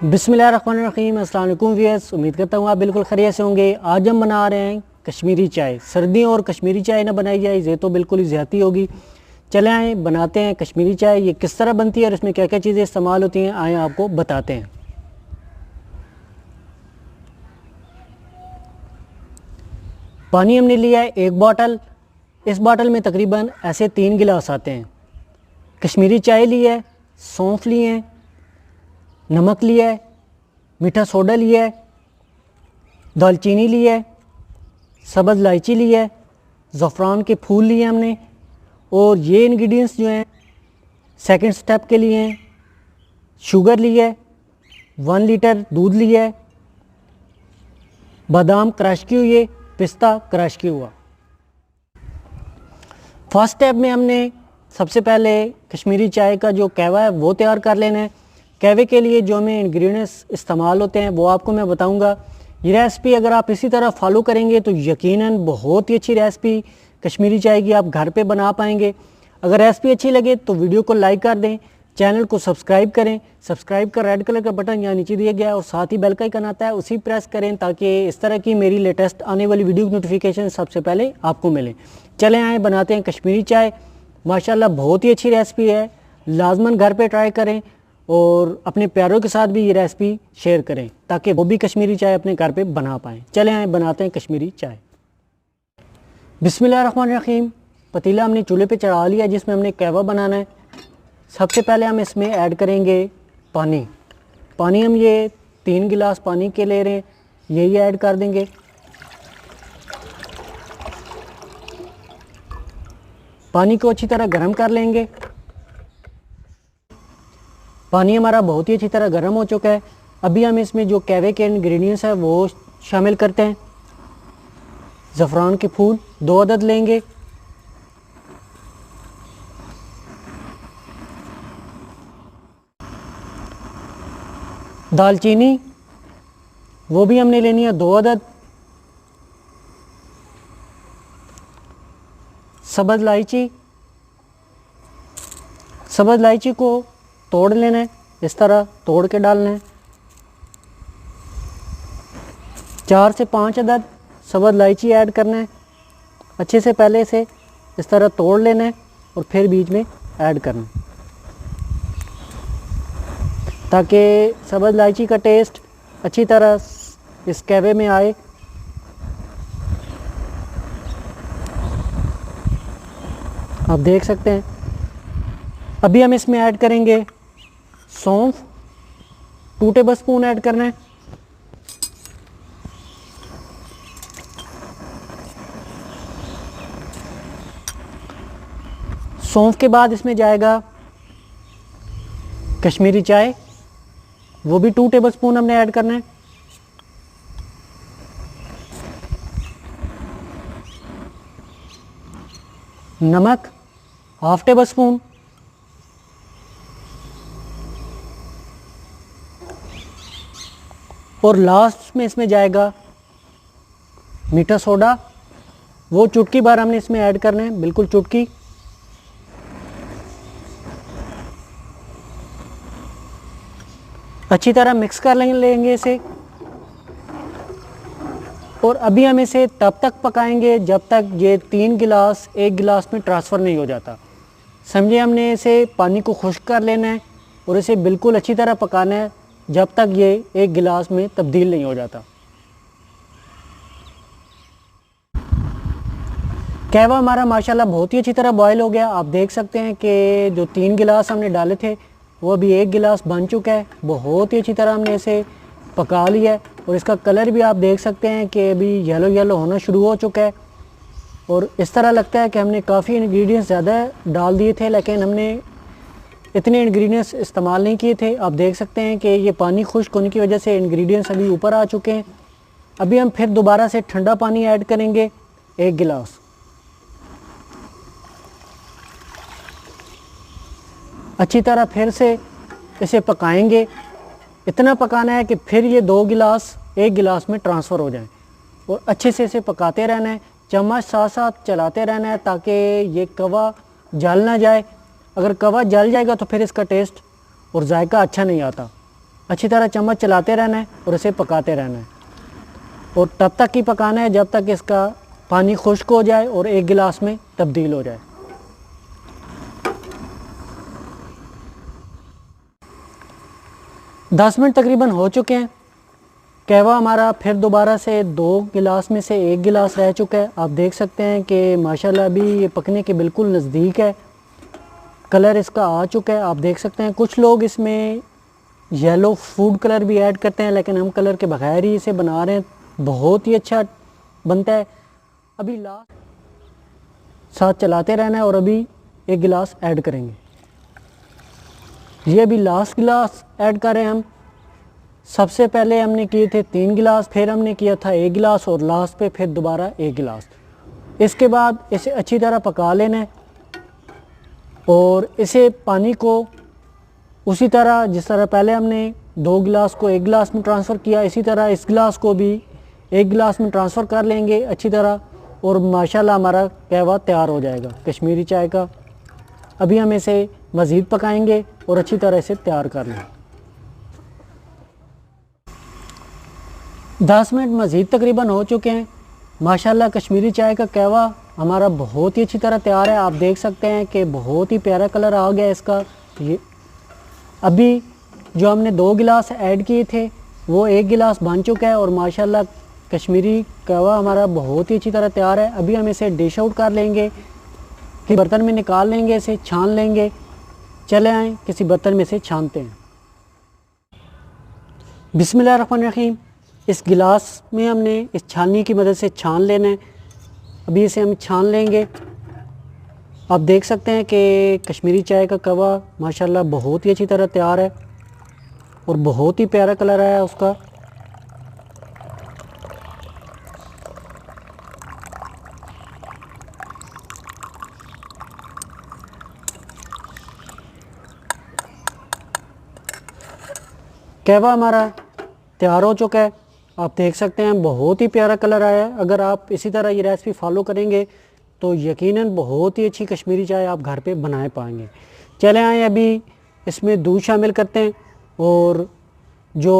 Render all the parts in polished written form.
बिस्मिल्लाहिर्रहमानिर्रहीम। अस्सलाम वालेकुम व्यूअर्स, उम्मीद करता हूँ आप बिल्कुल खैरियत से होंगे। आज हम बना रहे हैं कश्मीरी चाय। सर्दियों और कश्मीरी चाय ना बनाई जाए ये तो बिल्कुल ही ज़्यादती होगी। चले आए बनाते हैं कश्मीरी चाय। ये किस तरह बनती है और इसमें क्या क्या चीज़ें इस्तेमाल होती हैं आए आपको बताते हैं। पानी हमने लिया है 1 बॉटल। इस बॉटल में तकरीबन ऐसे 3 गिलास आते हैं। कश्मीरी चाय ली है, सौंफ लिए हैं, नमक लिया है, मीठा सोडा लिया है, दालचीनी ली है, सब्ज़ इलायची ली है, ज़फ़रान के फूल लिए हमने। और ये इंग्रेडिएंट्स जो हैं सेकंड स्टेप के लिए हैं। शुगर ली है, 1 लीटर दूध लिया है, बादाम क्रश किए हुए, पिस्ता क्रश किया हुआ। फर्स्ट स्टेप में हमने सबसे पहले कश्मीरी चाय का जो कहवा है वो तैयार कर लेना है। कहवे के लिए जो हमें इंग्रेडिएंट्स इस्तेमाल होते हैं वो आपको मैं बताऊंगा। ये रेसिपी अगर आप इसी तरह फॉलो करेंगे तो यकीनन बहुत ही अच्छी रेसिपी कश्मीरी चाय की आप घर पे बना पाएंगे। अगर रेसिपी अच्छी लगे तो वीडियो को लाइक कर दें, चैनल को सब्सक्राइब करें। सब्सक्राइब का रेड कलर का बटन यहाँ नीचे दिया गया है और साथ ही बेल का आइकन आता है, उसी प्रेस करें ताकि इस तरह की मेरी लेटेस्ट आने वाली वीडियो की नोटिफिकेशन सबसे पहले आपको मिले। चले आए बनाते हैं कश्मीरी चाय। माशाल्लाह बहुत ही अच्छी रेसिपी है, लाजमन घर पे ट्राई करें और अपने प्यारों के साथ भी ये रेसिपी शेयर करें ताकि वो भी कश्मीरी चाय अपने घर पे बना पाएँ। चले आए बनाते हैं कश्मीरी चाय। बिस्मिल्लाहिर्रहमानिर्रहीम। पतीला हमने चूल्हे पे चढ़ा लिया जिसमें हमने कहवा बनाना है। सबसे पहले हम इसमें ऐड करेंगे पानी। पानी हम ये 3 गिलास पानी के ले रहे हैं, यही ऐड कर देंगे। पानी को अच्छी तरह गर्म कर लेंगे। पानी हमारा बहुत ही अच्छी तरह गर्म हो चुका है। अभी हम इसमें जो कहवे के इंग्रेडिएंट्स है वो शामिल करते हैं। ज़फ़रान के फूल 2 अदद लेंगे, दालचीनी वो भी हमने लेनी है 2 अदद, सब्ज़ इलायची को तोड़ लेना है, इस तरह तोड़ के डालना है। 4 से 5 अदद सब्ज़ इलायची ऐड करना है। अच्छे से पहले से इस तरह तोड़ लेना है और फिर बीच में ऐड करना है ताकि सब्ज़ इलायची का टेस्ट अच्छी तरह इस कहवे में आए। आप देख सकते हैं। अभी हम इसमें ऐड करेंगे सौंफ, 2 टेबल स्पून ऐड करना है। सौंफ के बाद इसमें जाएगा कश्मीरी चाय, वो भी 2 टेबल स्पून हमने ऐड करना है। नमक 1/2 टेबल स्पून, और लास्ट में इसमें जाएगा मीठा सोडा, वो चुटकी भर हमने इसमें ऐड करना है, बिल्कुल चुटकी। अच्छी तरह मिक्स कर लेंगे इसे। और अभी हम इसे तब तक पकाएंगे जब तक ये 3 गिलास 1 गिलास में ट्रांसफ़र नहीं हो जाता। समझे, हमने इसे पानी को खुश्क कर लेना है और इसे बिल्कुल अच्छी तरह पकाना है जब तक ये 1 गिलास में तब्दील नहीं हो जाता। कहवा हमारा माशाल्लाह बहुत ही अच्छी तरह बॉयल हो गया। आप देख सकते हैं कि जो 3 गिलास हमने डाले थे वो अभी 1 गिलास बन चुका है। बहुत ही अच्छी तरह हमने इसे पका लिया है और इसका कलर भी आप देख सकते हैं कि अभी येलो येलो होना शुरू हो चुका है। और इस तरह लगता है कि हमने काफ़ी इंग्रेडिएंट्स ज़्यादा डाल दिए थे लेकिन हमने इतने इंग्रेडिएंट्स इस्तेमाल नहीं किए थे। आप देख सकते हैं कि ये पानी खुश्क होने की वजह से इंग्रेडिएंट्स अभी ऊपर आ चुके हैं। अभी हम फिर दोबारा से ठंडा पानी ऐड करेंगे 1 गिलास। अच्छी तरह फिर से इसे पकाएंगे। इतना पकाना है कि फिर ये 2 गिलास 1 गिलास में ट्रांसफ़र हो जाए और अच्छे से इसे पकाते रहना है। चम्मच साथ साथ चलाते रहना है ताकि ये कवा जल ना जाए। अगर कवा जल जाएगा तो फिर इसका टेस्ट और जायका अच्छा नहीं आता। अच्छी तरह चम्मच चलाते रहना है और इसे पकाते रहना है, और तब तक ही पकाना है जब तक इसका पानी खुश्क हो जाए और एक गिलास में तब्दील हो जाए। दस मिनट तकरीबन हो चुके हैं। कहवा हमारा फिर दोबारा से 2 गिलास में से 1 गिलास रह चुका है। आप देख सकते हैं कि माशाल्लाह अभी ये पकने के बिल्कुल नज़दीक है, कलर इसका आ चुका है। आप देख सकते हैं कुछ लोग इसमें येलो फूड कलर भी ऐड करते हैं, लेकिन हम कलर के बगैर ही इसे बना रहे हैं, बहुत ही अच्छा बनता है। अभी लास्ट साथ चलाते रहना है और अभी 1 गिलास ऐड करेंगे। ये अभी लास्ट गिलास ऐड करें हम। सबसे पहले हमने किए थे 3 गिलास, फिर हमने किया था 1 गिलास और लास्ट पे फिर दोबारा 1 गिलास। इसके बाद इसे अच्छी तरह पका लेना है और इसे पानी को उसी तरह जिस तरह पहले हमने 2 गिलास को 1 गिलास में ट्रांसफ़र किया, इसी तरह इस गिलास को भी 1 गिलास में ट्रांसफ़र कर लेंगे अच्छी तरह, और माशाल्लाह हमारा कहवा तैयार हो जाएगा कश्मीरी चाय का। अभी हम इसे मज़ीद पकाएंगे और अच्छी तरह से तैयार कर लें। 10 मिनट मज़ीद तकरीबन हो चुके हैं। माशाल्लाह कश्मीरी चाय का कहवा हमारा बहुत ही अच्छी तरह तैयार है। आप देख सकते हैं कि बहुत ही प्यारा कलर आ गया इसका। ये अभी जो हमने 2 गिलास ऐड किए थे वो 1 गिलास बन चुका है और माशाल्लाह कश्मीरी कहवा हमारा बहुत ही अच्छी तरह तैयार है। अभी हम इसे डिश आउट कर लेंगे, कि बर्तन में निकाल लेंगे, इसे छान लेंगे। चले आएँ किसी बर्तन में से छानते हैं। बिस्मिल्लाहिर्रहमानिर्रहीम। इस गिलास में हमने इस छाननी की मदद से छान लेना है। अभी इसे हम छान लेंगे। आप देख सकते हैं कि कश्मीरी चाय का कहवा माशाल्लाह बहुत ही अच्छी तरह तैयार है और बहुत ही प्यारा कलर आया है उसका। कहवा हमारा तैयार हो चुका है। आप देख सकते हैं बहुत ही प्यारा कलर आया है। अगर आप इसी तरह ये रेसिपी फॉलो करेंगे तो यकीनन बहुत ही अच्छी कश्मीरी चाय आप घर पे बनाए पाएंगे। चले आए अभी इसमें दूध शामिल करते हैं और जो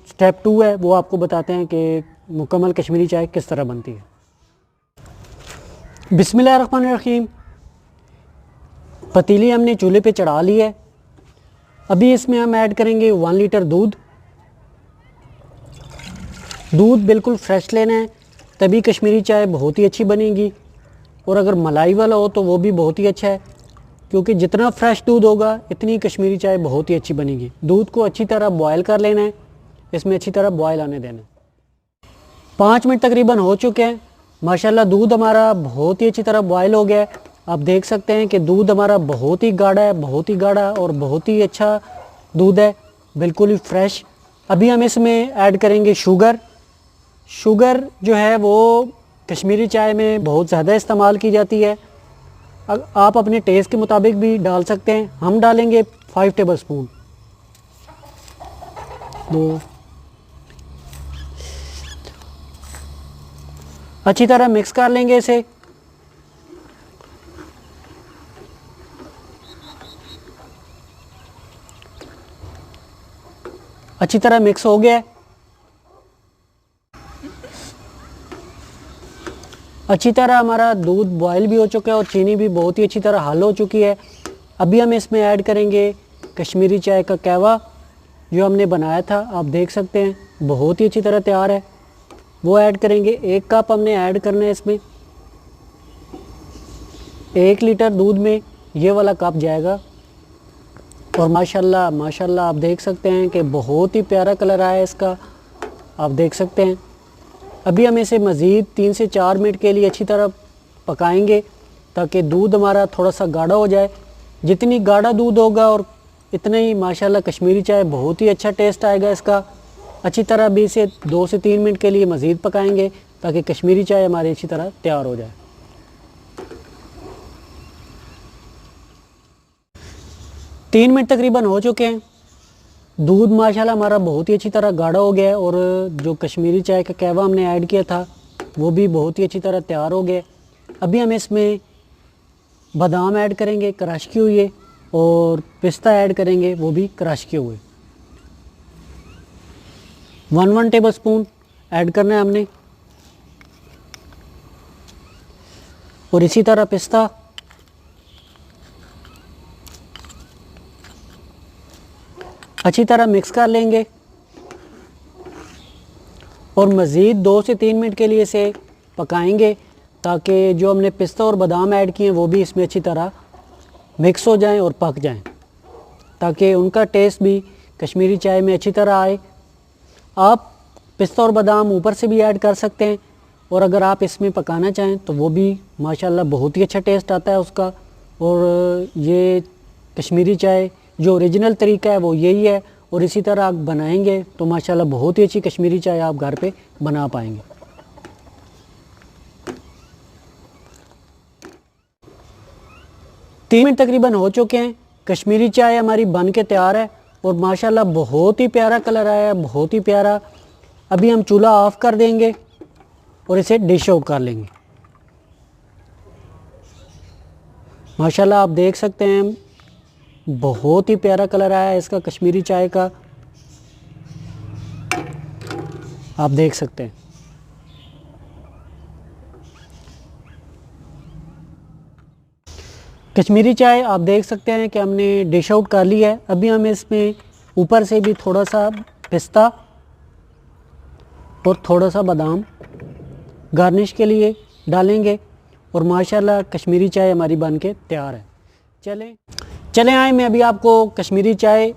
स्टेप 2 है वो आपको बताते हैं कि मुकम्मल कश्मीरी चाय किस तरह बनती है। बिस्मिल्लाहिर्रहमानिर्रहीम। पतीली हमने चूल्हे पे चढ़ा ली है। अभी इसमें हम ऐड करेंगे 1 लीटर दूध। दूध बिल्कुल फ्रेश लेना है, तभी कश्मीरी चाय बहुत ही अच्छी बनेगी। और अगर मलाई वाला हो तो वो भी बहुत ही अच्छा है, क्योंकि जितना फ्रेश दूध होगा इतनी कश्मीरी चाय बहुत ही अच्छी बनेगी। दूध को अच्छी तरह बॉयल कर लेना है, इसमें अच्छी तरह बॉयल आने देना है। 5 मिनट तकरीबन हो चुके हैं। माशाल्लाह दूध हमारा बहुत ही अच्छी तरह बॉयल हो गया है। आप देख सकते हैं कि दूध हमारा बहुत ही गाढ़ा है, बहुत ही गाढ़ा और बहुत ही अच्छा दूध है, बिल्कुल ही फ्रेश। अभी हम इसमें ऐड करेंगे शुगर। शुगर जो है वो कश्मीरी चाय में बहुत ज़्यादा इस्तेमाल की जाती है। आप अपने टेस्ट के मुताबिक भी डाल सकते हैं। हम डालेंगे 5 टेबल स्पून। अच्छी तरह मिक्स कर लेंगे इसे। अच्छी तरह मिक्स हो गया है। अच्छी तरह हमारा दूध बॉयल भी हो चुका है और चीनी भी बहुत ही अच्छी तरह हल हो चुकी है। अभी हम इसमें ऐड करेंगे कश्मीरी चाय का कहवा जो हमने बनाया था। आप देख सकते हैं बहुत ही अच्छी तरह तैयार है। वो ऐड करेंगे। 1 कप हमने ऐड करना है इसमें। 1 लीटर दूध में ये वाला कप जाएगा। और माशाल्लाह माशाल्लाह आप देख सकते हैं कि बहुत ही प्यारा कलर आया है इसका, आप देख सकते हैं। अभी हम इसे मज़ीद 3 से 4 मिनट के लिए अच्छी तरह पकाएंगे ताकि दूध हमारा थोड़ा सा गाढ़ा हो जाए। जितनी गाढ़ा दूध होगा और इतना ही माशाल्लाह कश्मीरी चाय बहुत ही अच्छा टेस्ट आएगा इसका। अच्छी तरह भी इसे 2 से 3 मिनट के लिए मज़ीद पकाएंगे ताकि कश्मीरी चाय हमारी अच्छी तरह तैयार हो जाए। 3 मिनट तकरीबन हो चुके हैं। दूध माशाल्लाह हमारा बहुत ही अच्छी तरह गाढ़ा हो गया है और जो कश्मीरी चाय का कहवा हमने ऐड किया था वो भी बहुत ही अच्छी तरह तैयार हो गया। अभी हम इसमें बादाम ऐड करेंगे क्रश किए हुए और पिस्ता ऐड करेंगे वो भी क्रश किए हुए। 1 टेबल स्पून ऐड करना है हमने। और इसी तरह पिस्ता, अच्छी तरह मिक्स कर लेंगे और मज़ीद 2 से 3 मिनट के लिए इसे पकाएंगे ताकि जो हमने पिस्ता और बादाम ऐड किए हैं वो भी इसमें अच्छी तरह मिक्स हो जाएं और पक जाएं, ताकि उनका टेस्ट भी कश्मीरी चाय में अच्छी तरह आए। आप पिस्ता और बादाम ऊपर से भी ऐड कर सकते हैं और अगर आप इसमें पकाना चाहें तो वो भी माशाल्लाह बहुत ही अच्छा टेस्ट आता है उसका। और ये कश्मीरी चाय जो ओरिजिनल तरीका है वो यही है और इसी तरह आप बनाएंगे तो माशाल्लाह बहुत ही अच्छी कश्मीरी चाय आप घर पे बना पाएंगे। तीन मिनट तकरीबन हो चुके हैं, कश्मीरी चाय हमारी बन के तैयार है और माशाल्लाह बहुत ही प्यारा कलर आया है, बहुत ही प्यारा। अभी हम चूल्हा ऑफ कर देंगे और इसे डिश आउट कर लेंगे। माशाल्लाह आप देख सकते हैं बहुत ही प्यारा कलर आया है इसका कश्मीरी चाय का, आप देख सकते हैं। कश्मीरी चाय आप देख सकते हैं कि हमने डिश आउट कर ली है। अभी हम इसमें ऊपर से भी थोड़ा सा पिस्ता और थोड़ा सा बादाम गार्निश के लिए डालेंगे और माशाल्लाह कश्मीरी चाय हमारी बन के तैयार है। चलें आए, मैं अभी आपको कश्मीरी चाय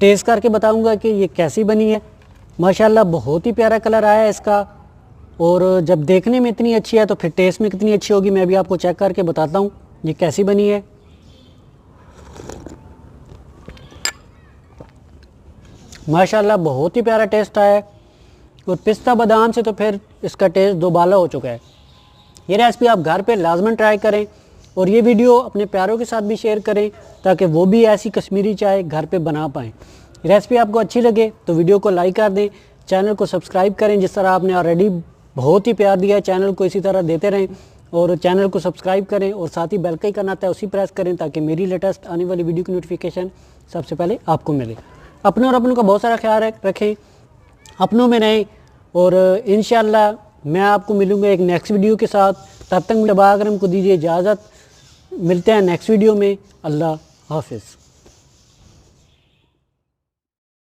टेस्ट करके बताऊंगा कि ये कैसी बनी है। माशाल्लाह बहुत ही प्यारा कलर आया है इसका और जब देखने में इतनी अच्छी है तो फिर टेस्ट में कितनी अच्छी होगी मैं अभी आपको चेक करके बताता हूँ ये कैसी बनी है। माशाल्लाह बहुत ही प्यारा टेस्ट आया है और पिस्ता बादाम से तो फिर इसका टेस्ट दोबाला हो चुका है। ये रेसिपी आप घर पे लाजमन ट्राई करें और ये वीडियो अपने प्यारों के साथ भी शेयर करें ताकि वो भी ऐसी कश्मीरी चाय घर पे बना पाएँ। रेसिपी आपको अच्छी लगे तो वीडियो को लाइक कर दें, चैनल को सब्सक्राइब करें जिस तरह आपने ऑलरेडी बहुत ही प्यार दिया है, चैनल को इसी तरह देते रहें और चैनल को सब्सक्राइब करें और साथ ही बेल का आइकन आता है उसी प्रेस करें ताकि मेरी लेटेस्ट आने वाली वीडियो की नोटिफिकेशन सबसे पहले आपको मिले। अपने और अपनों का बहुत सारा ख्याल रखें, अपनों में रहें और इंशाल्लाह मैं आपको मिलूँगा एक नेक्स्ट वीडियो के साथ। तब तक मुझे बागरम को दीजिए इजाज़त, मिलते हैं नेक्स्ट वीडियो में। अल्लाह हाफिज़।